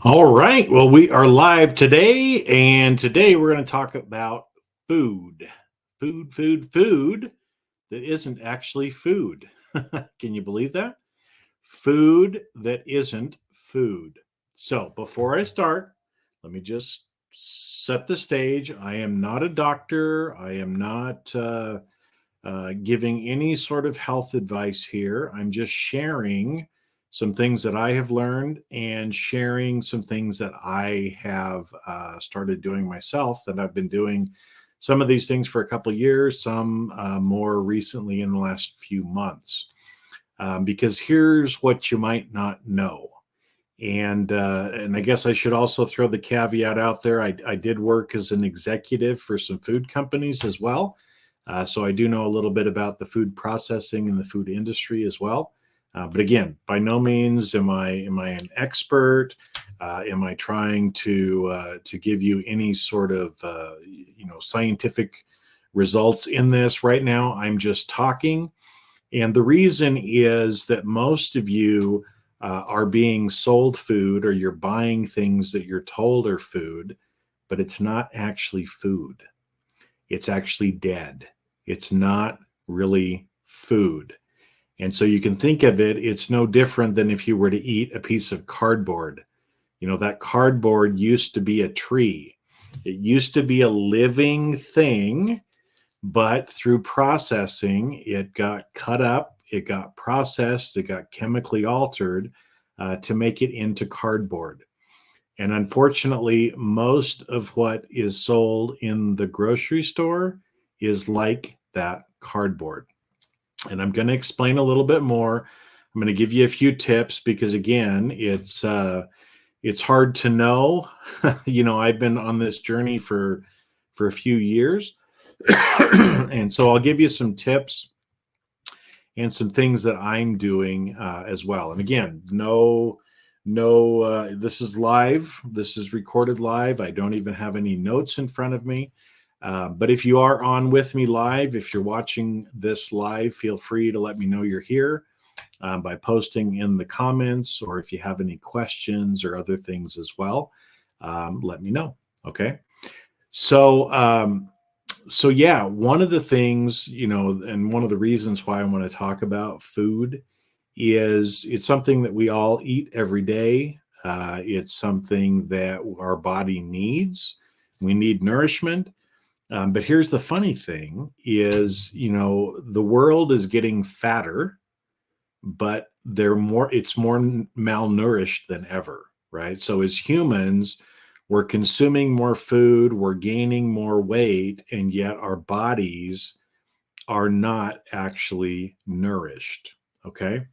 All right. Well, we are live today, and today we're going to talk about food. Food that isn't actually food. Can you believe that? Food that isn't food. So, before I start, let me just set the stage. I am not a doctor. I am not giving any sort of health advice here. I'm just sharing some things that I have learned and sharing some things that I have started doing myself that I've been doing some of these things for a couple of years, some more recently in the last few months. Because here's what you might not know. And I guess I should also throw the caveat out there. I did work as an executive for some food companies as well. So I do know a little bit about the food processing and the food industry as well. But again, by no means am I an expert. Am I trying to give you any sort of scientific results in this right now? I'm just talking, and the reason is that most of you are being sold food, or you're buying things that you're told are food, but it's not actually food. It's actually dead. It's not really food. And so you can think of it, it's no different than if you were to eat a piece of cardboard. You know, that cardboard used to be a tree. It used to be a living thing, but through processing, it got cut up, it got processed, it got chemically altered to make it into cardboard. And unfortunately, most of what is sold in the grocery store is like that cardboard. And I'm going to explain a little bit more. I'm going to give you a few tips because, again, it's hard to know. I've been on this journey for a few years, and so I'll give you some tips and some things that I'm doing as well. And again, this is live. This is recorded live. I don't even have any notes in front of me. But if you are on with me live, if you're watching this live, feel free to let me know you're here by posting in the comments, or if you have any questions or other things as well, let me know. Okay. So yeah, one of the things, and one of the reasons why I want to talk about food is it's something that we all eat every day. It's something that our body needs. We need nourishment. But here's the funny thing is, the world is getting fatter, but it's more malnourished than ever, right? So as humans, we're consuming more food, we're gaining more weight, and yet our bodies are not actually nourished. Okay.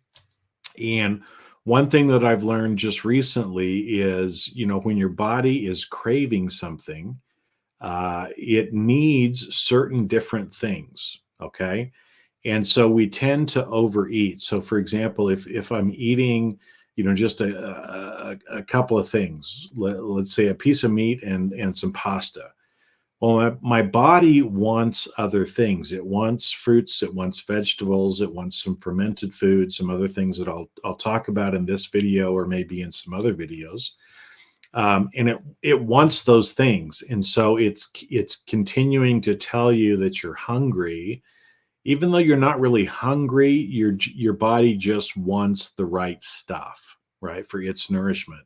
And one thing that I've learned just recently is, when your body is craving something, it needs certain different things. Okay. And so we tend to overeat. So for example, if I'm eating, just a couple of things, let's say a piece of meat and some pasta. Well, my body wants other things. It wants fruits, it wants vegetables, it wants some fermented food, some other things that I'll talk about in this video or maybe in some other videos. And it wants those things. And so it's continuing to tell you that you're hungry, even though you're not really hungry. Your body just wants the right stuff, right, for its nourishment.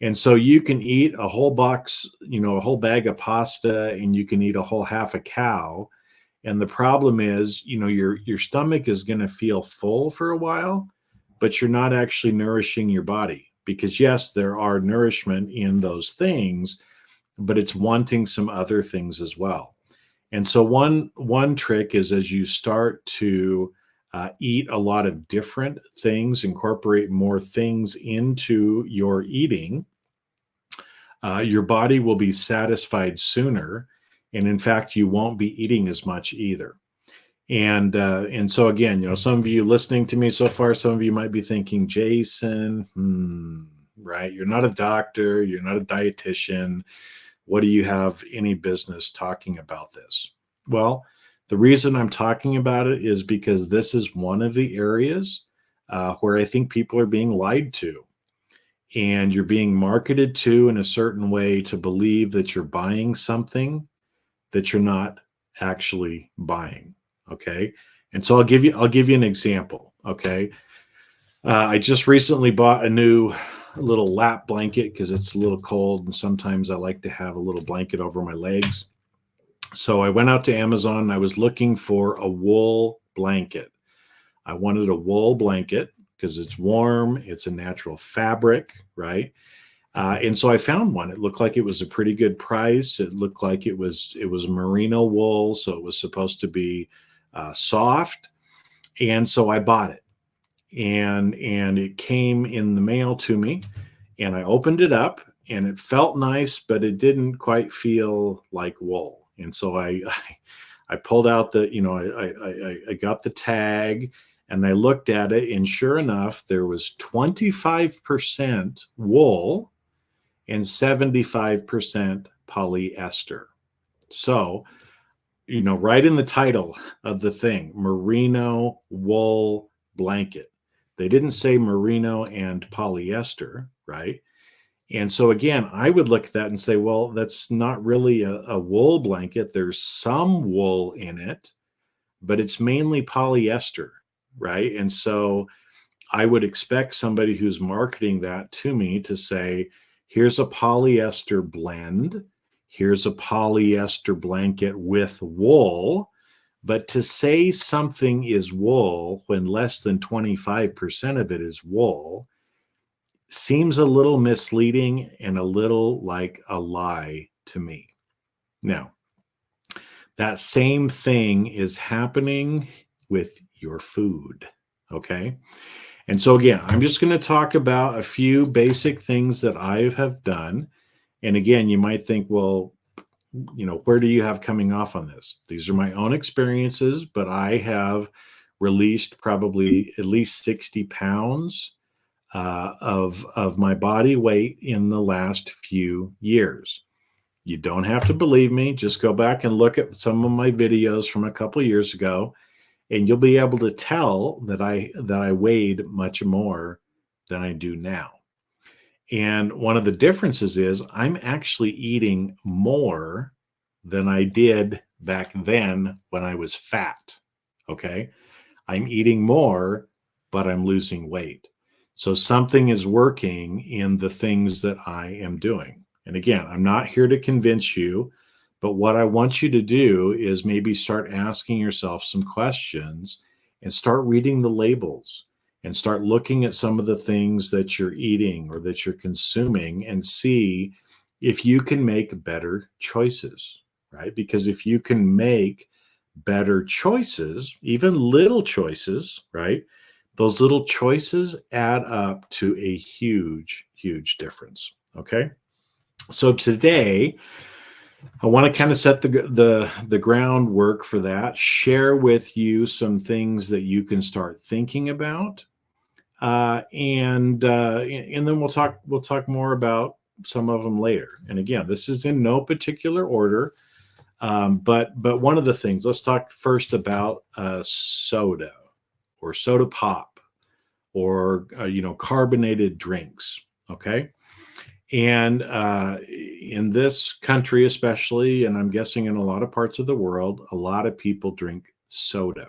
And so you can eat a whole box, a whole bag of pasta, and you can eat a whole half a cow. And the problem is, your stomach is going to feel full for a while, but you're not actually nourishing your body, because yes, there are nourishment in those things, but it's wanting some other things as well. And so one trick is, as you start to eat a lot of different things, incorporate more things into your eating, your body will be satisfied sooner. And in fact, you won't be eating as much either. And so again, some of you listening to me so far, some of you might be thinking, Jason, right? You're not a doctor. You're not a dietitian. What do you have any business talking about this? Well, the reason I'm talking about it is because this is one of the areas where I think people are being lied to. and you're being marketed to in a certain way to believe that you're buying something that you're not actually buying. Okay. And so I'll give you an example. Okay. I just recently bought a new little lap blanket because it's a little cold, and sometimes I like to have a little blanket over my legs. So I went out to Amazon and I was looking for a wool blanket. I wanted a wool blanket because it's warm, it's a natural fabric, right? And so I found one. It looked like it was a pretty good price. It looked like it was merino wool, so it was supposed to be soft. And so I bought it, and it came in the mail to me, and I opened it up, and it felt nice, but it didn't quite feel like wool. And so I pulled out I got the tag, and I looked at it, and sure enough, there was 25% wool and 75% polyester. So, right in the title of the thing, merino wool blanket. They didn't say merino and polyester, right? And so again, I would look at that and say, well, that's not really a wool blanket. There's some wool in it, but it's mainly polyester, right? And so I would expect somebody who's marketing that to me to say, here's a polyester blend, here's a polyester blanket with wool. But to say something is wool when less than 25% of it is wool seems a little misleading and a little like a lie to me. Now, that same thing is happening with your food. Okay. And so, again, I'm just going to talk about a few basic things that I have done. And again, you might think, well, where do you have coming off on this? These are my own experiences, but I have released probably at least 60 pounds of my body weight in the last few years. You don't have to believe me. Just go back and look at some of my videos from a couple of years ago, and you'll be able to tell that I weighed much more than I do now. And one of the differences is I'm actually eating more than I did back then when I was fat. Okay. I'm eating more, but I'm losing weight. So something is working in the things that I am doing. And again, I'm not here to convince you, but what I want you to do is maybe start asking yourself some questions and start reading the labels and start looking at some of the things that you're eating or that you're consuming and see if you can make better choices, right? Because if you can make better choices, even little choices, right? Those little choices add up to a huge, huge difference. Okay. So today, I want to kind of set the groundwork for that. Share with you some things that you can start thinking about, and then we'll talk more about some of them later. And again, this is in no particular order. But one of the things, let's talk first about soda or soda pop or carbonated drinks. Okay, and in this country especially, and I'm guessing in a lot of parts of the world, a lot of people drink soda.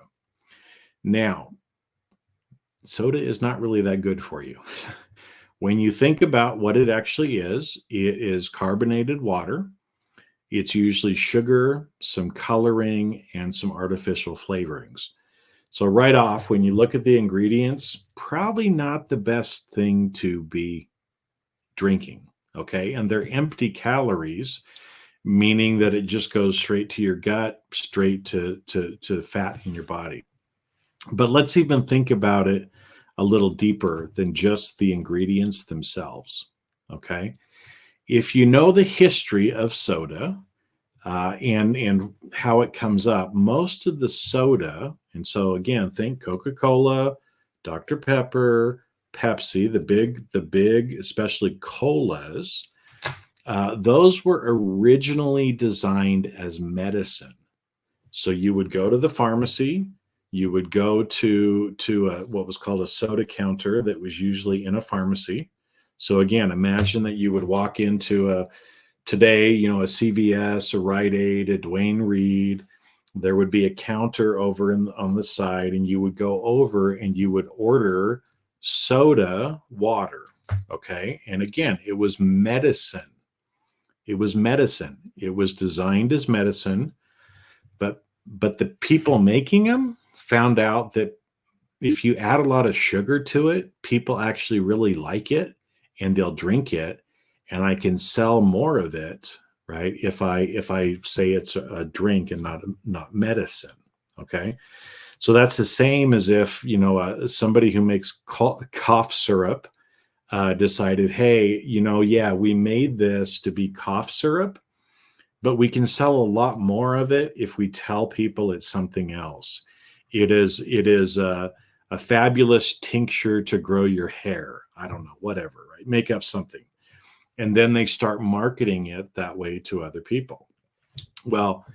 Now, soda is not really that good for you. When you think about what it actually is, it is carbonated water. It's usually sugar, some coloring, and some artificial flavorings. So right off, when you look at the ingredients, probably not the best thing to be drinking, okay? And they're empty calories, meaning that it just goes straight to your gut, straight to fat in your body. But let's even think about it a little deeper than just the ingredients themselves, okay? If you know the history of soda, and how it comes up. Most of the soda, and so again, think Coca-Cola, Dr. Pepper, Pepsi, the big, especially colas. Those were originally designed as medicine. So you would go to the pharmacy, you would go to what was called a soda counter that was usually in a pharmacy. So again, imagine that you would walk into a today, a CVS, a Rite Aid, a Dwayne Reed. There would be a counter over on the side, and you would go over and you would order soda water. Okay. And again, it was medicine. It was medicine. It was designed as medicine, but the people making them found out that if you add a lot of sugar to it, people actually really like it and they'll drink it, and I can sell more of it, right? If I say it's a drink and not medicine. Okay. So that's the same as if, somebody who makes cough syrup decided, hey, yeah, we made this to be cough syrup, but we can sell a lot more of it if we tell people it's something else. It is a fabulous tincture to grow your hair. I don't know, whatever, right? Make up something. And then they start marketing it that way to other people. Well,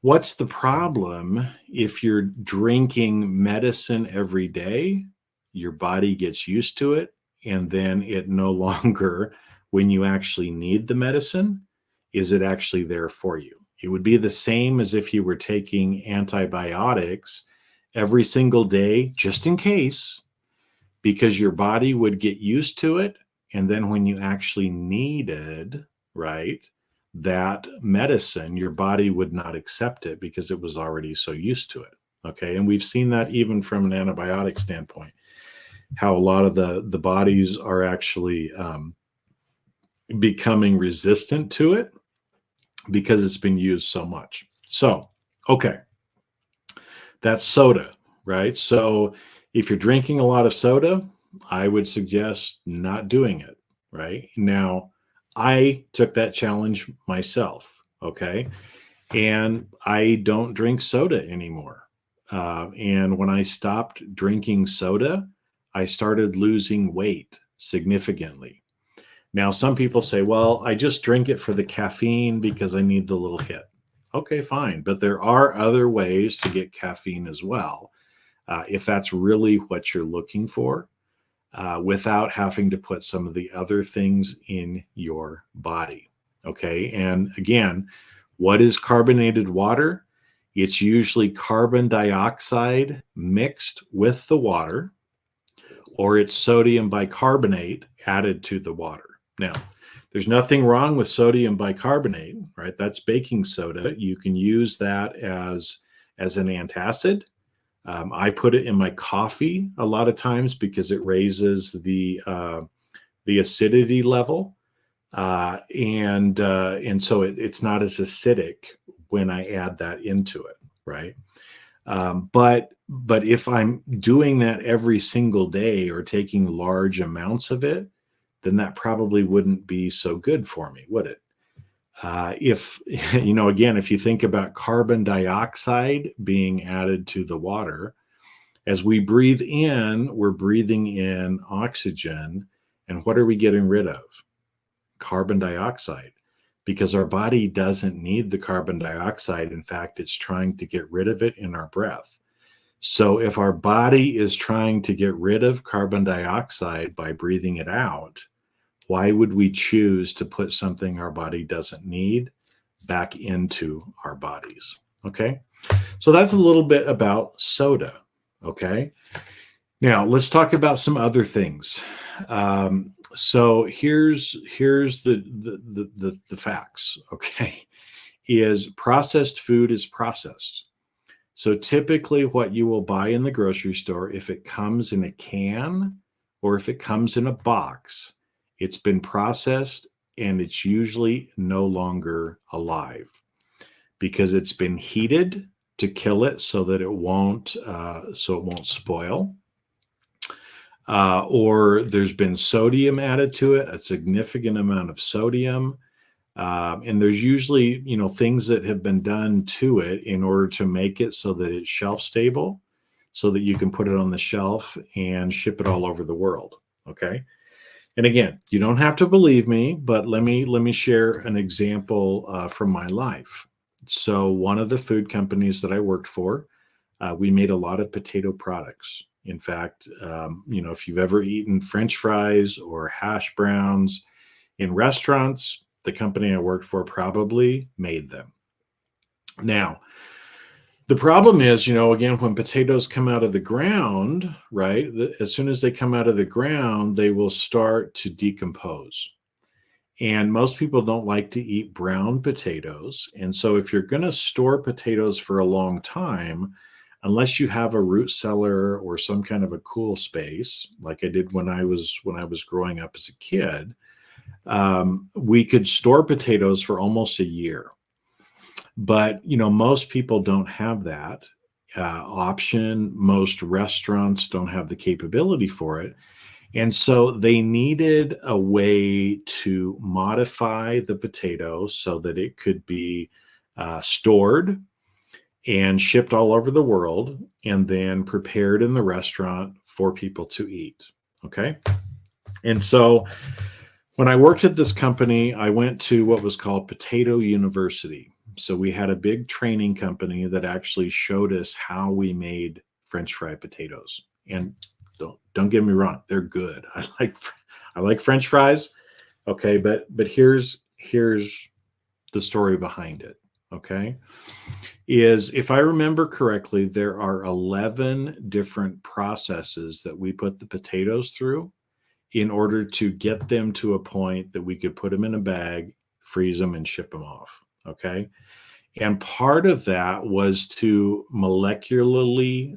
what's the problem if you're drinking medicine every day? Your body gets used to it, and then it no longer, when you actually need the medicine, is it actually there for you? It would be the same as if you were taking antibiotics every single day, just in case, because your body would get used to it. And then when you actually needed, right, that medicine, your body would not accept it because it was already so used to it. Okay. And we've seen that even from an antibiotic standpoint, how a lot of the bodies are actually becoming resistant to it because it's been used so much. So, okay, that's soda, right? So if you're drinking a lot of soda, I would suggest not doing it, right? Now, I took that challenge myself, okay? And I don't drink soda anymore. And when I stopped drinking soda, I started losing weight significantly. Now, some people say, well, I just drink it for the caffeine because I need the little hit. Okay, fine. But there are other ways to get caffeine as well, if that's really what you're looking for, without having to put some of the other things in your body. Okay. And again, what is carbonated water? It's usually carbon dioxide mixed with the water, or it's sodium bicarbonate added to the water. Now, there's nothing wrong with sodium bicarbonate, right? That's baking soda. You can use that as an antacid. I put it in my coffee a lot of times because it raises the acidity level, and so it's not as acidic when I add that into it, right? But if I'm doing that every single day or taking large amounts of it, then that probably wouldn't be so good for me, would it? If again, if you think about carbon dioxide being added to the water, as we breathe in, we're breathing in oxygen. And what are we getting rid of? Carbon dioxide, because our body doesn't need the carbon dioxide. In fact, it's trying to get rid of it in our breath. So if our body is trying to get rid of carbon dioxide by breathing it out, why would we choose to put something our body doesn't need back into our bodies? Okay. So that's a little bit about soda. Okay. Now let's talk about some other things. So here's the facts. Okay. Is processed food is processed. So typically what you will buy in the grocery store, if it comes in a can or if it comes in a box, it's been processed and it's usually no longer alive because it's been heated to kill it so that it won't spoil. Or there's been sodium added to it, a significant amount of sodium. And there's usually, things that have been done to it in order to make it so that it's shelf stable, so that you can put it on the shelf and ship it all over the world. Okay. And again, you don't have to believe me, but let me share an example from my life. So one of the food companies that I worked for, we made a lot of potato products. In fact, if you've ever eaten French fries or hash browns in restaurants, the company I worked for probably made them. Now, the problem is, again, when potatoes come out of the ground, right, as soon as they come out of the ground, they will start to decompose. And most people don't like to eat brown potatoes. And so if you're going to store potatoes for a long time, unless you have a root cellar or some kind of a cool space, like I did when I was growing up as a kid, we could store potatoes for almost a year. But most people don't have that option. Most restaurants don't have the capability for it. And so they needed a way to modify the potato so that it could be stored and shipped all over the world and then prepared in the restaurant for people to eat. Okay. And so when I worked at this company, I went to what was called Potato University. So we had a big training company that actually showed us how we made French fry potatoes. And don't get me wrong, they're good. I like French fries. Okay, but here's the story behind it. Okay, is if I remember correctly, there are 11 different processes that we put the potatoes through in order to get them to a point that we could put them in a bag, freeze them, and ship them off. Okay. And part of that was to molecularly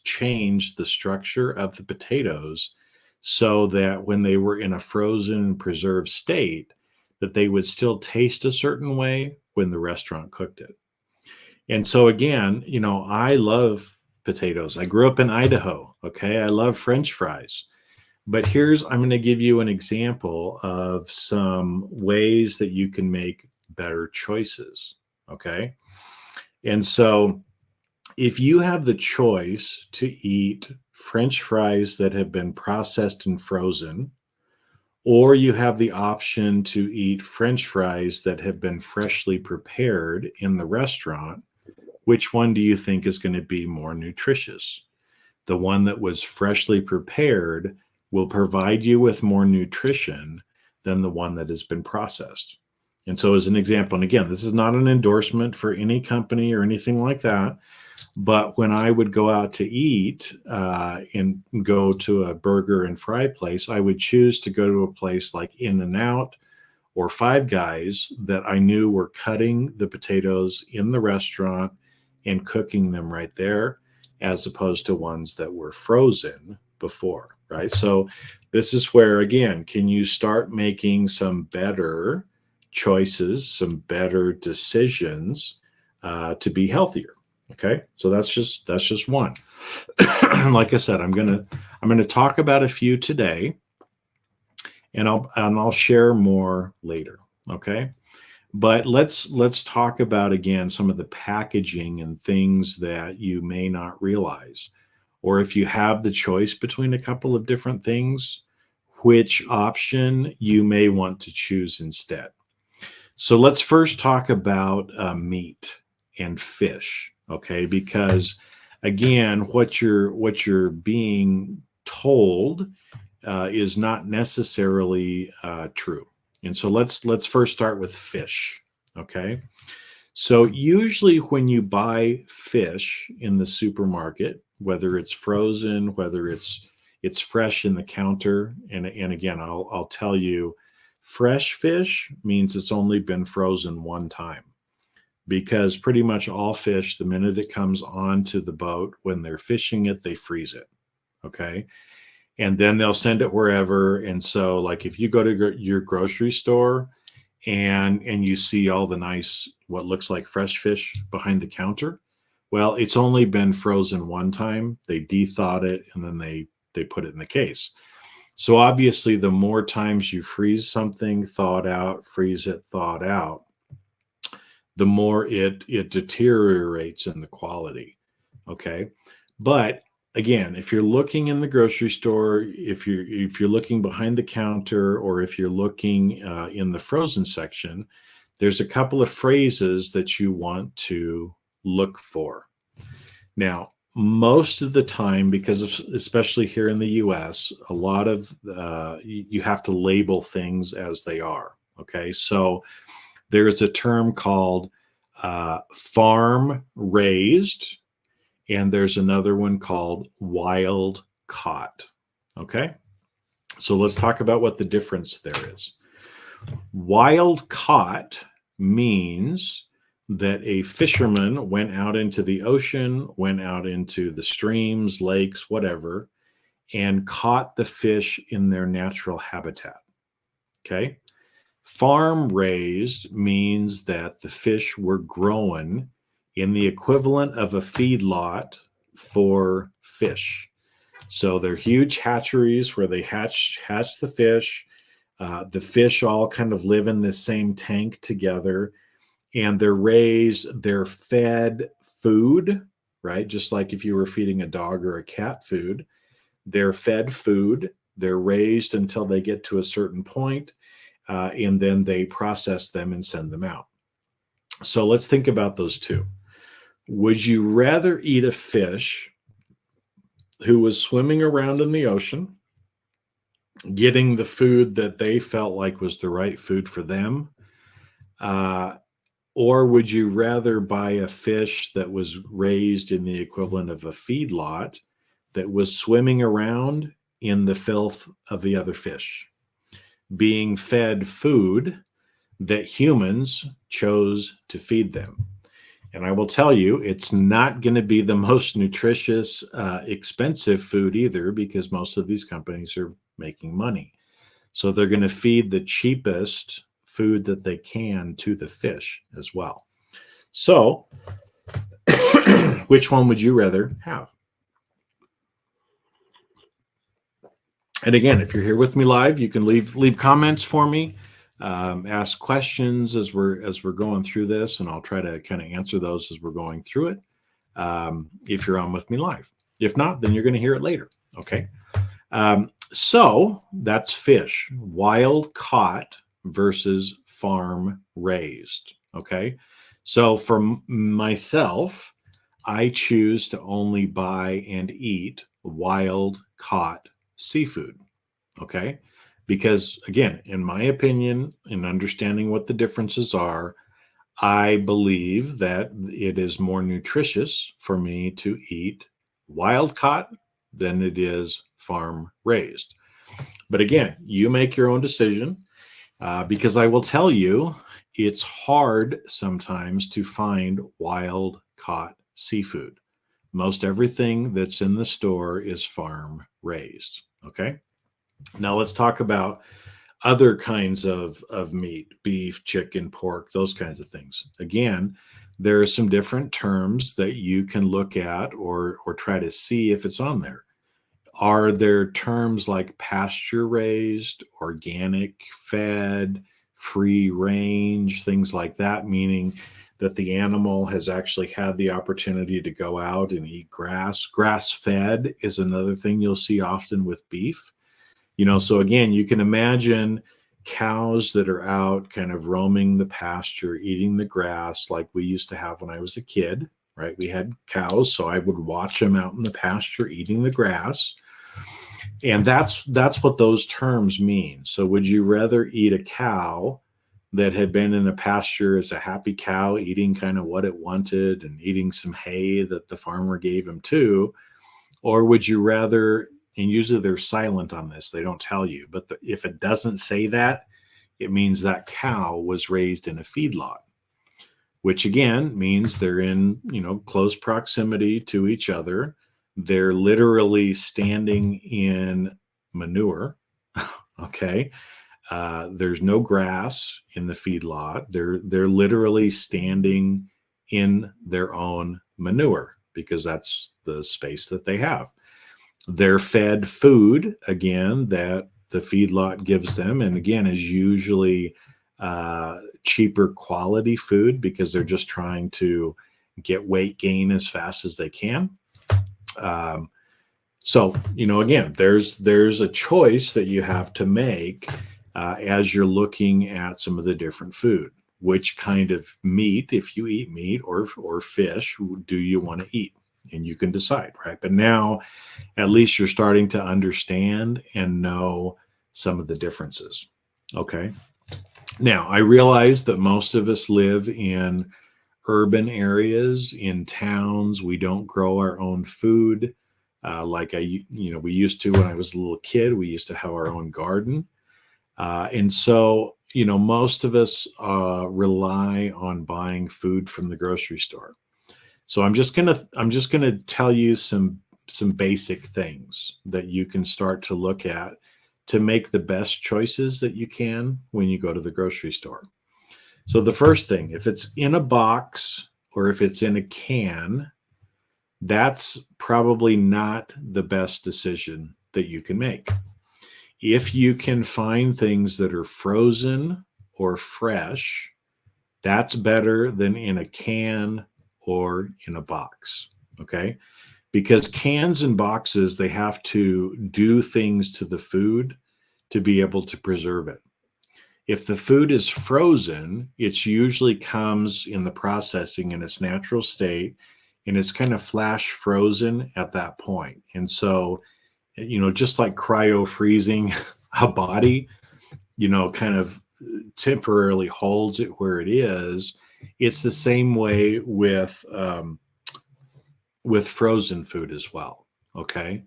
change the structure of the potatoes so that when they were in a frozen and preserved state, that they would still taste a certain way when the restaurant cooked it. And so again, I love potatoes. I grew up in Idaho. Okay. I love French fries. But I'm going to give you an example of some ways that you can make better choices. Okay. And so if you have the choice to eat French fries that have been processed and frozen, or you have the option to eat French fries that have been freshly prepared in the restaurant, which one do you think is going to be more nutritious? The one that was freshly prepared will provide you with more nutrition than the one that has been processed. And so as an example, and again, this is not an endorsement for any company or anything like that, but when I would go out to eat and go to a burger and fry place, I would choose to go to a place like In-N-Out or Five Guys that I knew were cutting the potatoes in the restaurant and cooking them right there, as opposed to ones that were frozen before, right? So this is where, again, can you start making some better choices, some better decisions to be healthier? Okay, so that's just one. Like I said, I'm gonna talk about a few today, and I'll share more later. Okay. But let's talk about, again, some of the packaging and things that you may not realize. Or if you have the choice between a couple of different things, which option you may want to choose instead. So let's first talk about meat and fish, okay? Because again, what you're being told is not necessarily true. And so let's first start with fish, okay? So usually when you buy fish in the supermarket, whether it's frozen, whether it's fresh in the counter, and again, I'll tell you, fresh fish means it's only been frozen one time, because pretty much all fish, the minute it comes onto the boat, when they're fishing it, they freeze it, okay? And then they'll send it wherever. And so like if you go to your grocery store and you see all the nice, what looks like fresh fish behind the counter, well, it's only been frozen one time. They de-thawed it and then they put it in the case. So obviously the more times you freeze something, thaw it out, freeze it, thaw it out, the more it deteriorates in the quality. Okay. But again, if you're looking in the grocery store, if you're looking behind the counter, or if you're looking in the frozen section, there's a couple of phrases that you want to look for. Now, most of the time, because especially here in the US, a lot of you have to label things as they are. Okay, so there is a term called farm raised, and there's another one called wild caught. Okay, so let's talk about what the difference there is. Wild caught means that a fisherman went out into the ocean, went out into the streams, lakes, whatever, and caught the fish in their natural habitat. Okay. Farm raised means that the fish were grown in the equivalent of a feedlot for fish. So they're huge hatcheries where they hatch the fish. The fish all kind of live in this same tank together, and they're raised, they're fed food, right? Just like if you were feeding a dog or a cat food, they're fed food. They're raised until they get to a certain point, and then they process them and send them out. So let's think about those two. Would you rather eat a fish who was swimming around in the ocean, getting the food that they felt like was the right food for them? Or would you rather buy a fish that was raised in the equivalent of a feedlot that was swimming around in the filth of the other fish, being fed food that humans chose to feed them? And I will tell you, it's not going to be the most nutritious, expensive food either, because most of these companies are making money. So they're going to feed the cheapest food that they can to the fish as well. So, which one would you rather have? And again, if you're here with me live, you can leave comments for me, ask questions as we're going through this, and I'll try to kind of answer those as we're going through it. If you're on with me live, if not, then you're going to hear it later. Okay. So that's fish, wild caught versus farm raised. Okay. So for myself, I choose to only buy and eat wild caught seafood. Okay. Because again, in my opinion, in understanding what the differences are, I believe that it is more nutritious for me to eat wild caught than it is farm raised. But again, you make your own decision, because I will tell you, it's hard sometimes to find wild caught seafood. Most everything that's in the store is farm raised. Okay. Now let's talk about other kinds of meat, beef, chicken, pork, those kinds of things. Again, there are some different terms that you can look at or try to see if it's on there. Are there terms like pasture raised, organic fed, free range, things like that, meaning that the animal has actually had the opportunity to go out and eat grass? Grass fed is another thing you'll see often with beef. So again, you can imagine cows that are out kind of roaming the pasture, eating the grass like we used to have when I was a kid, right? We had cows, so I would watch them out in the pasture eating the grass. And that's what those terms mean. So would you rather eat a cow that had been in the pasture as a happy cow, eating kind of what it wanted and eating some hay that the farmer gave him too? Or would you rather, and usually they're silent on this, they don't tell you, but if it doesn't say that, it means that cow was raised in a feedlot, which again means they're in, close proximity to each other. They're literally standing in manure. Okay. There's no grass in the feedlot. They're literally standing in their own manure because that's the space that they have. They're fed food, again, that the feedlot gives them, and again is usually cheaper quality food because they're just trying to get weight gain as fast as they can. So again, there's a choice that you have to make as you're looking at some of the different food. Which kind of meat, if you eat meat or fish, do you want to eat? and you can decide, right? But now at least you're starting to understand and know some of the differences. Okay. Now, I realize that most of us live in urban areas, in towns. We don't grow our own food. Like we used to when I was a little kid, we used to have our own garden. And so, most of us rely on buying food from the grocery store. So I'm just gonna tell you some basic things that you can start to look at to make the best choices that you can when you go to the grocery store. So the first thing, if it's in a box or if it's in a can, that's probably not the best decision that you can make. If you can find things that are frozen or fresh, that's better than in a can or in a box. Okay. Because cans and boxes, they have to do things to the food to be able to preserve it. If the food is frozen, it usually comes in the processing in its natural state and it's kind of flash frozen at that point. And so, just like cryo freezing a body, kind of temporarily holds it where it is. It's the same way with frozen food as well. Okay.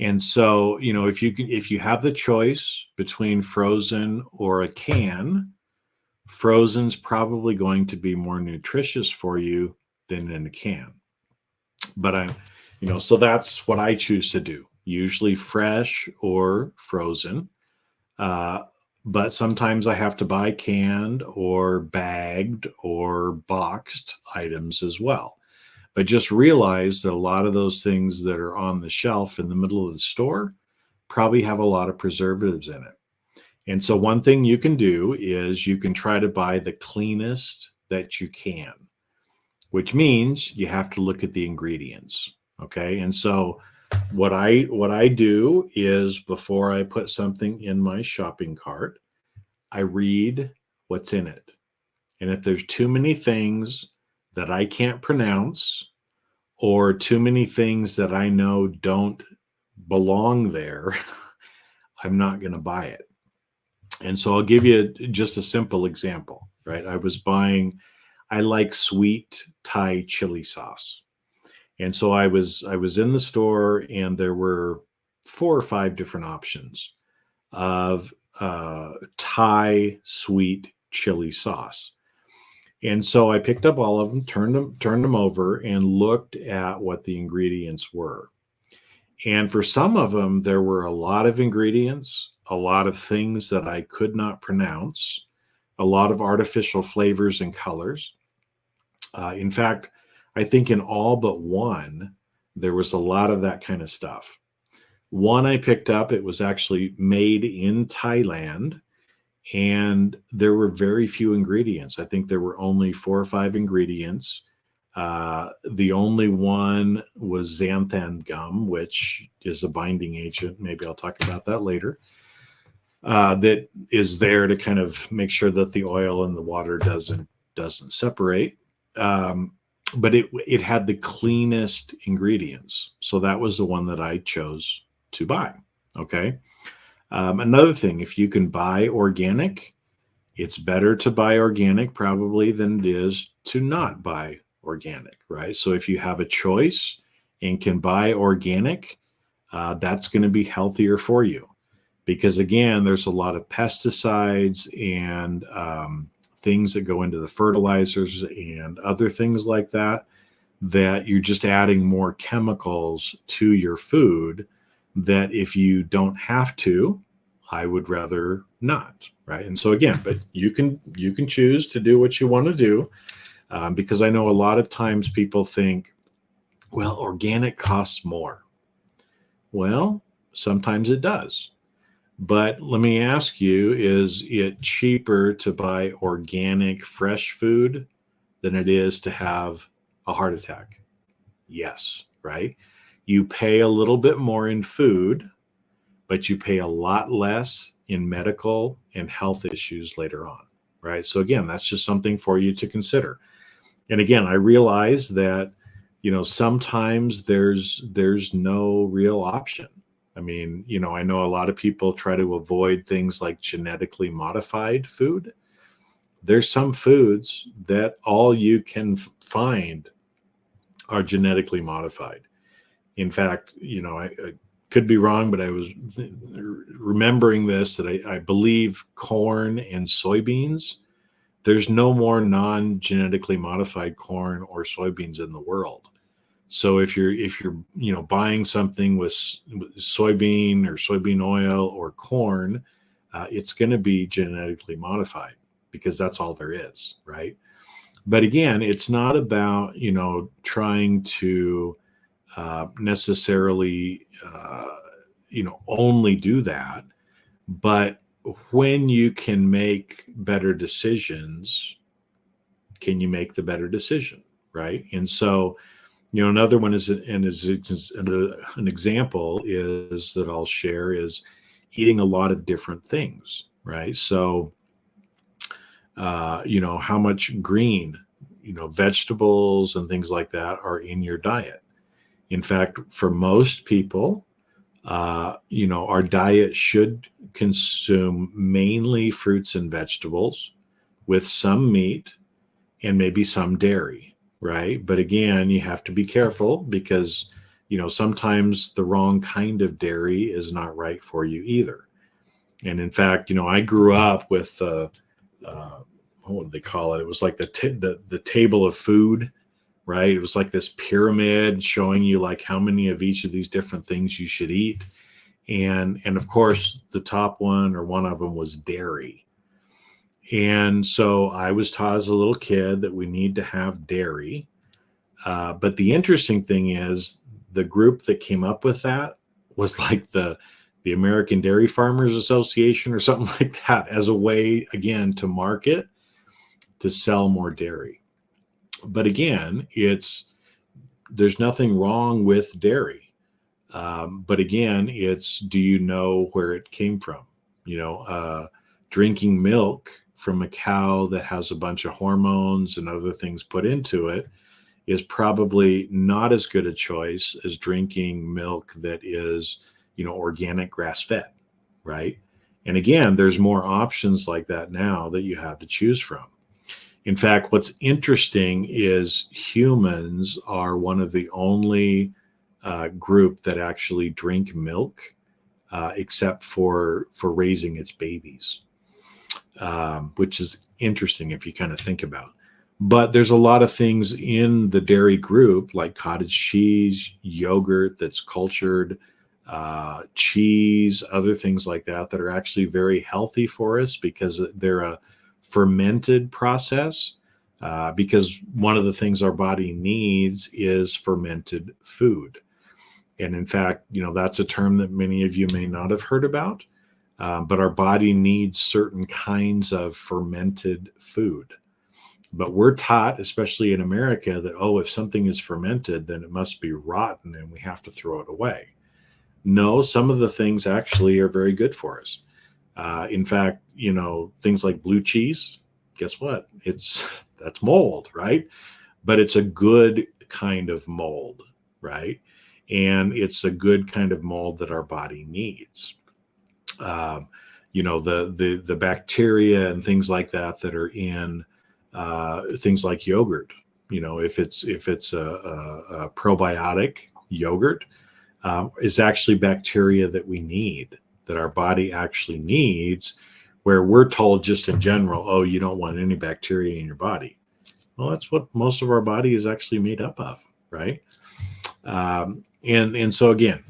And so, if you have the choice between frozen or a can, frozen's probably going to be more nutritious for you than in a can. But so that's what I choose to do, usually fresh or frozen. Uh, but sometimes I have to buy canned or bagged or boxed items as well. But just realize that a lot of those things that are on the shelf in the middle of the store probably have a lot of preservatives in it. And so one thing you can do is you can try to buy the cleanest that you can, which means you have to look at the ingredients. Okay. And so what I do is before I put something in my shopping cart, I read what's in it. And if there's too many things that I can't pronounce or too many things that I know don't belong there, I'm not going to buy it. And so I'll give you just a simple example, right? I like sweet Thai chili sauce. And so I was in the store and there were 4 or 5 different options of Thai sweet chili sauce. And so I picked up all of them, turned them over, and looked at what the ingredients were. And for some of them, there were a lot of ingredients, a lot of things that I could not pronounce, a lot of artificial flavors and colors. In fact, I think in all but one, there was a lot of that kind of stuff. One I picked up, it was actually made in Thailand, and there were very few ingredients. I think there were only 4 or 5 ingredients. The only one was xanthan gum, which is a binding agent. Maybe I'll talk about that later. That is there to kind of make sure that the oil and the water doesn't separate. But it had the cleanest ingredients, so that was the one that I chose to buy. Okay. Another thing, if you can buy organic, it's better to buy organic probably than it is to not buy organic, right? So if you have a choice and can buy organic, that's going to be healthier for you because again, there's a lot of pesticides and things that go into the fertilizers and other things like that you're just adding more chemicals to your food that if you don't have to, I would rather not, right? And so again, but you can choose to do what you want to do, because I know a lot of times people think, well, organic costs more. Well, sometimes it does. But let me ask you, is it cheaper to buy organic fresh food than it is to have a heart attack? Yes, right? You pay a little bit more in food, but you pay a lot less in medical and health issues later on, right? So again, that's just something for you to consider. And again, I realize that sometimes there's no real option. I mean, I know a lot of people try to avoid things like genetically modified food. There's some foods that all you can find are genetically modified. In fact, I could be wrong, but I was remembering this, that I believe corn and soybeans, there's no more non-genetically modified corn or soybeans in the world. So if you're buying something with soybean or soybean oil or corn, it's going to be genetically modified because that's all there is, right? But again, it's not about trying to necessarily only do that, but when you can make better decisions, can you make the better decision, right? And so another one is, an example is that I'll share is eating a lot of different things, right? So how much green, vegetables and things like that are in your diet. In fact, for most people, our diet should consume mainly fruits and vegetables with some meat and maybe some dairy, right? But again, you have to be careful because, sometimes the wrong kind of dairy is not right for you either. And in fact, I grew up with, what would they call it? It was like the table of food, right? It was like this pyramid showing you like how many of each of these different things you should eat. And of course, the top one or one of them was dairy. And so I was taught as a little kid that we need to have dairy. But the interesting thing is the group that came up with that was like the American Dairy Farmers Association or something like that, as a way, again, to market, to sell more dairy. But again, there's nothing wrong with dairy. But again, it's, do you know where it came from? Drinking milk from a cow that has a bunch of hormones and other things put into it is probably not as good a choice as drinking milk that is, organic grass-fed, right? And again, there's more options like that now that you have to choose from. In fact, what's interesting is humans are one of the only group that actually drink milk, except for raising its babies, which is interesting if you kind of think about. But there's a lot of things in the dairy group, like cottage cheese, yogurt that's cultured, cheese, other things like that are actually very healthy for us because they're a fermented process. Because one of the things our body needs is fermented food. And in fact, that's a term that many of you may not have heard about, but our body needs certain kinds of fermented food. But we're taught, especially in America, that, if something is fermented, then it must be rotten and we have to throw it away. No, some of the things actually are very good for us. In fact, things like blue cheese, guess what? That's mold, right? But it's a good kind of mold, right? And it's a good kind of mold that our body needs. The bacteria and things like that are in things like yogurt. If it's a probiotic yogurt, is actually bacteria that we need, that our body actually needs, where we're told just in general, you don't want any bacteria in your body. Well, that's what most of our body is actually made up of, right? And so again,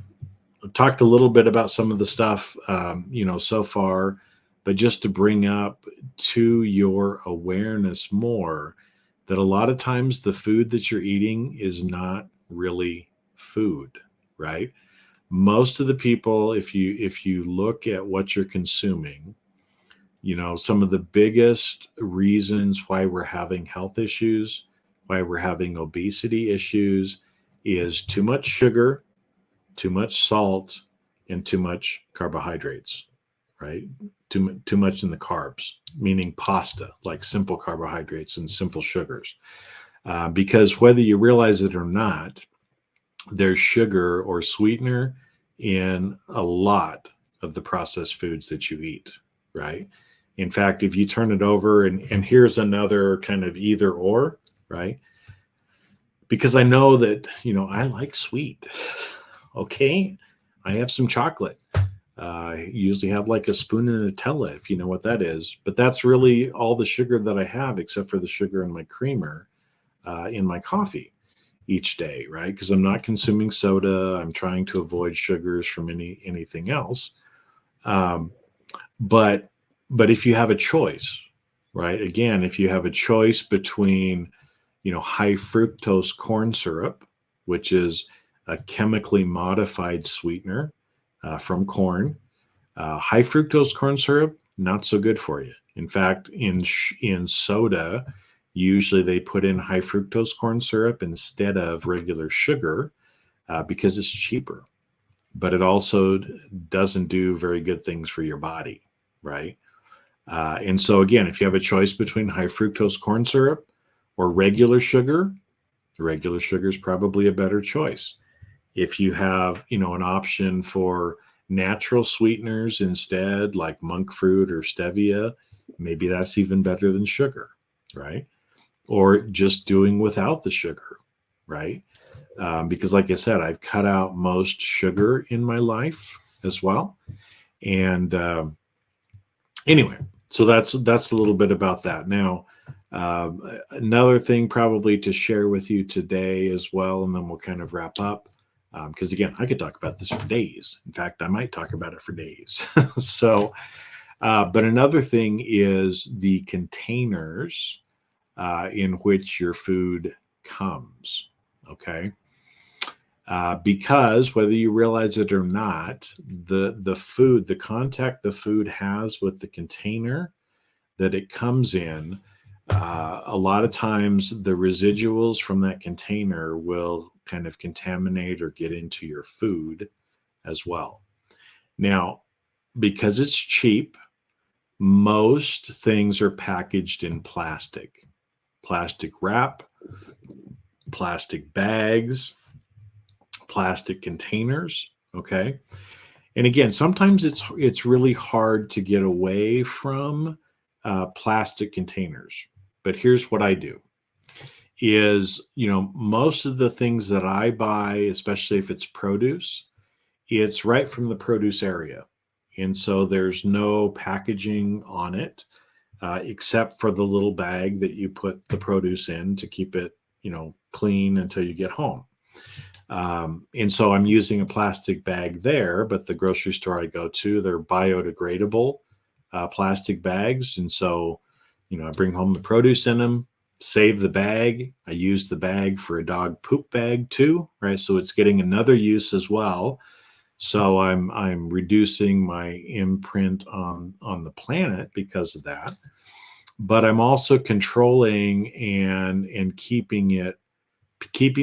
I've talked a little bit about some of the stuff, so far, but just to bring up to your awareness more that a lot of times the food that you're eating is not really food, right? Most of the people, if you look at what you're consuming, some of the biggest reasons why we're having health issues, why we're having obesity issues, is too much sugar, too much salt, and too much carbohydrates, right? Too much in the carbs, meaning pasta, like simple carbohydrates and simple sugars. because whether you realize it or not, there's sugar or sweetener in a lot of the processed foods that you eat, right? In fact, if you turn it over, and here's another kind of either or, right? Because I know that, I like sweet. Okay. I have some chocolate. I usually have like a spoon of Nutella, if you know what that is. But that's really all the sugar that I have, except for the sugar in my creamer in my coffee each day, right? Because I'm not consuming soda. I'm trying to avoid sugars from anything else. Um, but if you have a choice, right? Again, if you have a choice between, high fructose corn syrup, which is a chemically modified sweetener from corn, high fructose corn syrup, not so good for you. In fact, in soda, usually they put in high fructose corn syrup instead of regular sugar because it's cheaper. But it also doesn't do very good things for your body, right? And so, again, if you have a choice between high fructose corn syrup or regular sugar is probably a better choice. If you have, an option for natural sweeteners instead, like monk fruit or stevia, maybe that's even better than sugar, right? Or just doing without the sugar, right? Because, like I said, I've cut out most sugar in my life as well. And anyway, so that's a little bit about that. Now, another thing probably to share with you today as well, and then we'll kind of wrap up. Because again, I could talk about this for days. In fact, I might talk about it for days. So, but another thing is the containers in which your food comes. Okay. Because whether you realize it or not, the contact the food has with the container that it comes in, a lot of times the residuals from that container will kind of contaminate or get into your food as well. Now, because it's cheap, most things are packaged in plastic wrap, plastic bags, plastic containers. Okay. And again, sometimes it's really hard to get away from plastic containers. But here's what I do is, most of the things that I buy, especially if it's produce, it's right from the produce area. And so there's no packaging on it, except for the little bag that you put the produce in to keep it, clean until you get home. And so I'm using a plastic bag there, but the grocery store I go to, they're biodegradable plastic bags. And so, I bring home the produce in them, save the bag. I use the bag for a dog poop bag too, right? So it's getting another use as well. So I'm reducing my imprint on the planet because of that. But I'm also controlling and keeping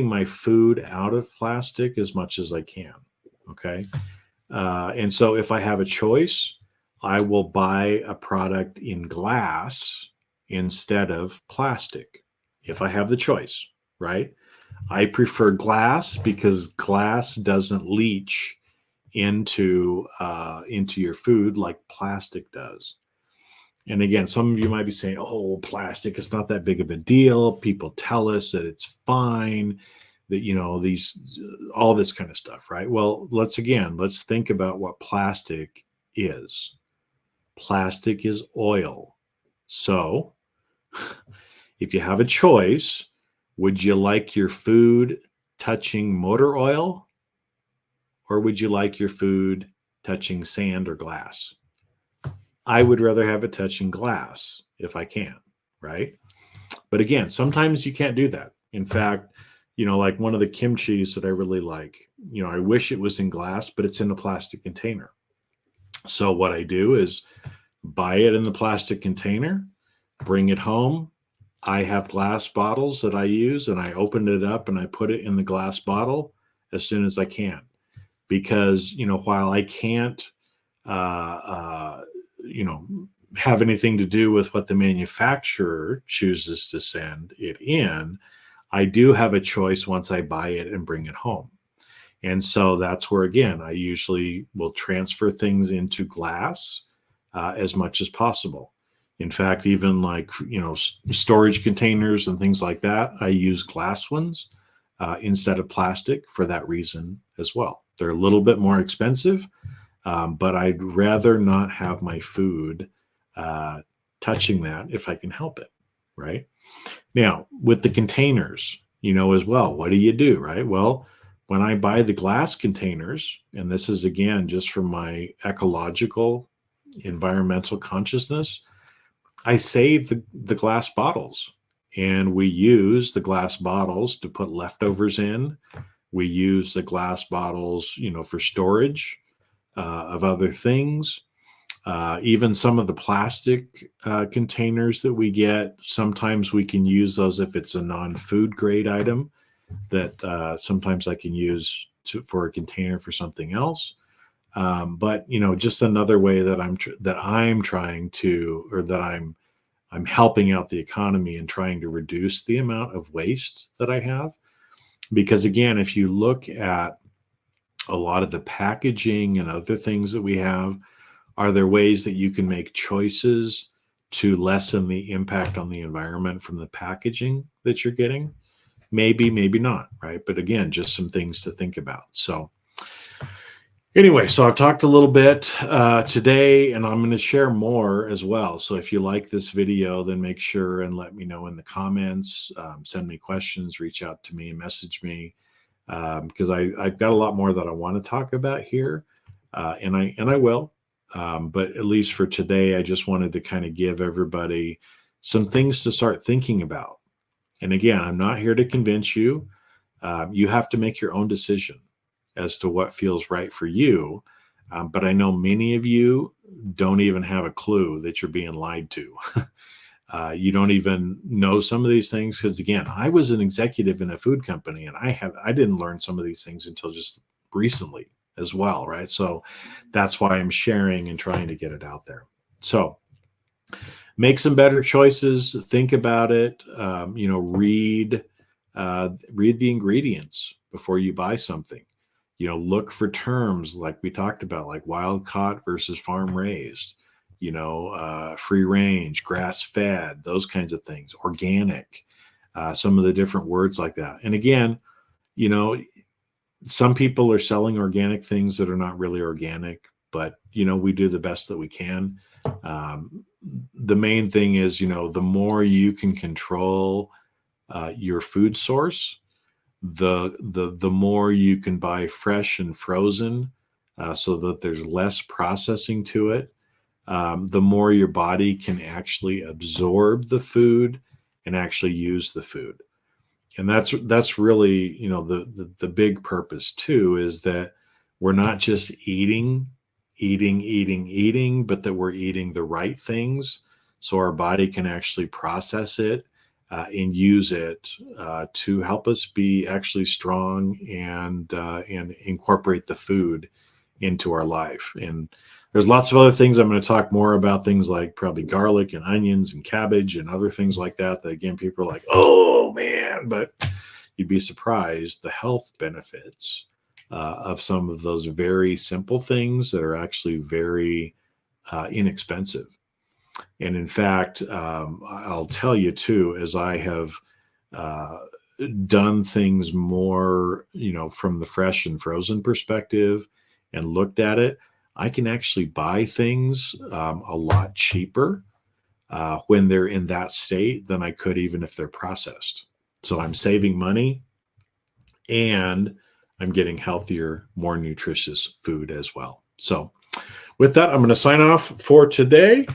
my food out of plastic as much as I can. Okay. And so if I have a choice, I will buy a product in glass instead of plastic. If I have the choice, right? I prefer glass because glass doesn't leach into your food like plastic does. And again, some of you might be saying, "Oh, plastic is not that big of a deal. People tell us that it's fine, that these all this kind of stuff, right?" Well, let's think about what plastic is. Plastic is oil. So, if you have a choice, would you like your food touching motor oil, or would you like your food touching sand or glass? I would rather have it touching glass if I can, right? But again, sometimes you can't do that. In fact, like one of the kimchis that I really like, I wish it was in glass, but it's in a plastic container. So what I do is buy it in the plastic container, bring it home. I have glass bottles that I use, and I open it up and I put it in the glass bottle as soon as I can. Because, while I can't, have anything to do with what the manufacturer chooses to send it in, I do have a choice once I buy it and bring it home. And so that's where, again, I usually will transfer things into glass as much as possible. In fact, even like, storage containers and things like that, I use glass ones instead of plastic for that reason as well. They're a little bit more expensive, but I'd rather not have my food touching that if I can help it, right? Now, with the containers, as well, what do, right? Well, when I buy the glass containers, and this is again just for my ecological, environmental consciousness, I save the glass bottles, and we use the glass bottles to put leftovers in. We use the glass bottles, for storage of other things. Even some of the plastic containers that we get, sometimes we can use those if it's a non-food grade item that sometimes I can use for a container for something else. But just another way that I'm trying to, or that I'm helping out the economy and trying to reduce the amount of waste that I have. Because again, if you look at a lot of the packaging and other things that we have, are there ways that you can make choices to lessen the impact on the environment from the packaging that you're getting? Maybe, maybe not, right? But again, just some things to think about. So anyway, so I've talked a little bit today, and I'm going to share more as well. So if you like this video, then make sure and let me know in the comments, send me questions, reach out to me, message me, because I've got a lot more that I want to talk about here, and I will. But at least for today, I just wanted to kind of give everybody some things to start thinking about. And again, I'm not here to convince you. You have to make your own decision as to what feels right for you. But I know many of you don't even have a clue that you're being lied to. You don't even know some of these things because, again, I was an executive in a food company, and I didn't learn some of these things until just recently as well, right? So that's why I'm sharing and trying to get it out there. So make some better choices. Think about it. Read the ingredients before you buy something. Look for terms like we talked about, like wild caught versus farm raised. Free range, grass fed, those kinds of things. Organic. Some of the different words like that. And again, some people are selling organic things that are not really organic, but we do the best that we can. The main thing is, the more you can control your food source, the more you can buy fresh and frozen, so that there's less processing to it. The more your body can actually absorb the food and actually use the food. And that's really, the big purpose too, is that we're not just eating, but that we're eating the right things so our body can actually process it and use it to help us be actually strong and incorporate the food into our life. And there's lots of other things. I'm going to talk more about things like probably garlic and onions and cabbage and other things like that again, people are like, oh man, but you'd be surprised the health benefits of some of those very simple things that are actually very inexpensive. And in fact, I'll tell you too, as I have done things more, from the fresh and frozen perspective and looked at it, I can actually buy things a lot cheaper when they're in that state than I could even if they're processed. So I'm saving money and I'm getting healthier, more nutritious food as well. So with that, I'm going to sign off for today,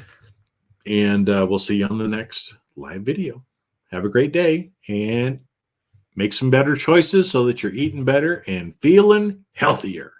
and we'll see you on the next live video. Have a great day and make some better choices so that you're eating better and feeling healthier.